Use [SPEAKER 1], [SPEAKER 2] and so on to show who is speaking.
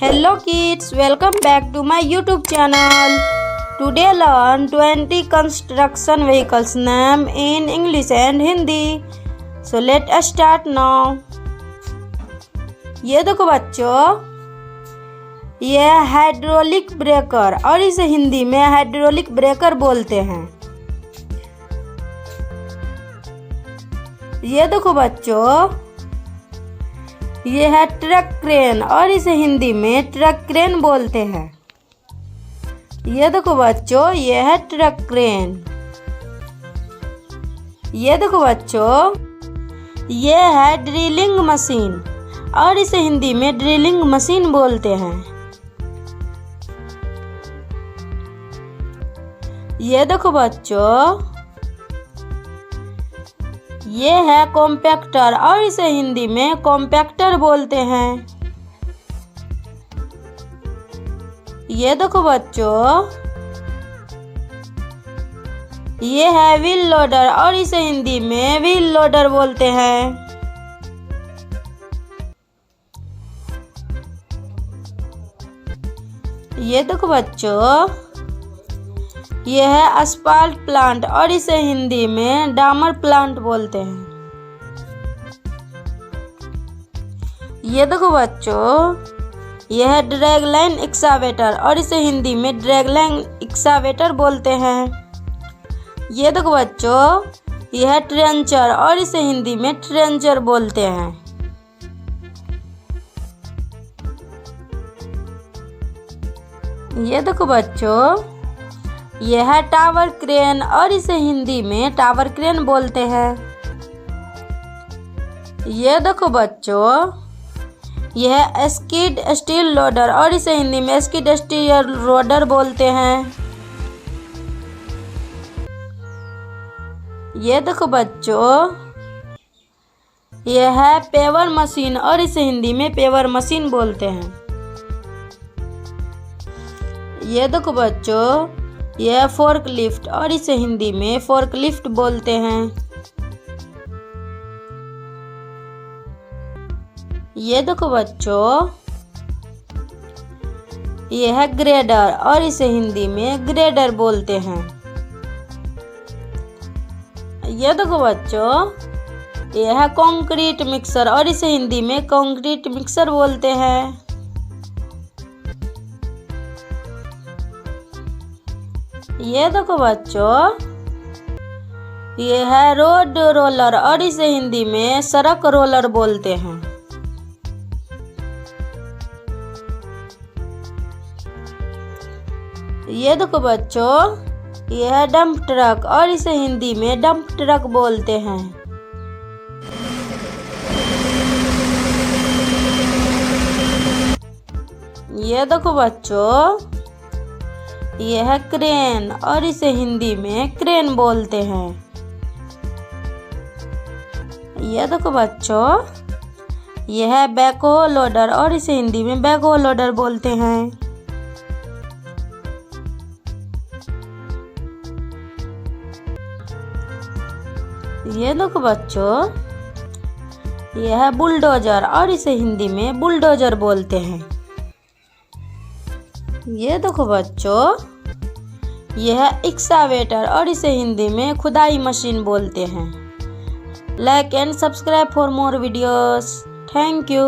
[SPEAKER 1] Hello kids, welcome back to my YouTube channel. Today learn 20 construction vehicles name in English and Hindi. So let us start now. ये देखो बच्चों, ये hydraulic breaker और इसे हिंदी में hydraulic breaker बोलते हैं। ये देखो बच्चों, ये है ट्रक क्रेन और इसे हिंदी में ट्रक क्रेन बोलते हैं। ये देखो बच्चों, ये है ट्रक क्रेन। ये देखो बच्चों, ये है ड्रिलिंग मशीन और इसे हिंदी में ड्रिलिंग मशीन बोलते हैं। ये देखो बच्चों, ये है कॉम्पैक्टर और इसे हिंदी में कॉम्पैक्टर बोलते हैं। ये देखो बच्चों, ये है व्हील लोडर और इसे हिंदी में व्हील लोडर बोलते हैं। ये देखो बच्चों, ये है असफाल्ट प्लांट और इसे हिंदी में डामर प्लांट बोलते हैं। ये देखो बच्चों, यह है ड्रैग लाइन एक्सावेटर और इसे हिंदी में ड्रैग लाइन एक्सावेटर बोलते हैं। ये देखो बच्चों, यह है ट्रेंचर और इसे हिंदी में ट्रेंचर बोलते हैं। ये देखो बच्चों, यह है टावर क्रेन और इसे हिंदी में टावर क्रेन बोलते हैं। ये देखो बच्चों, यह है स्किड स्टील लोडर और इसे हिंदी में स्किड स्टील लोडर बोलते हैं। ये देखो बच्चों, यह है पेवर मशीन और इसे हिंदी में पेवर मशीन बोलते हैं। ये देखो बच्चों, यह फोर्क लिफ्ट और इसे हिंदी में फोर्क लिफ्ट बोलते हैं। ये देखो बच्चों, यह है ग्रेडर और इसे हिंदी में ग्रेडर बोलते हैं। ये देखो बच्चों, यह है कंक्रीट मिक्सर और इसे हिंदी में कंक्रीट मिक्सर बोलते हैं। ये देखो बच्चों, ये है रोड रोलर और इसे हिंदी में सड़क रोलर बोलते हैं। ये देखो बच्चों, ये है डंप ट्रक और इसे हिंदी में डंप ट्रक बोलते हैं। ये देखो बच्चों, यह है क्रेन और इसे हिंदी में क्रेन बोलते हैं। यह देखो बच्चों, यह है बैकहो लोडर और इसे हिंदी में बैकहो लोडर बोलते हैं। ये देखो बच्चों, यह है बुलडोजर और इसे हिंदी में बुलडोजर बोलते हैं। ये देखो बच्चों, यह है एक्सावेटर और इसे हिंदी में खुदाई मशीन बोलते हैं। Like and subscribe for more videos. Thank you.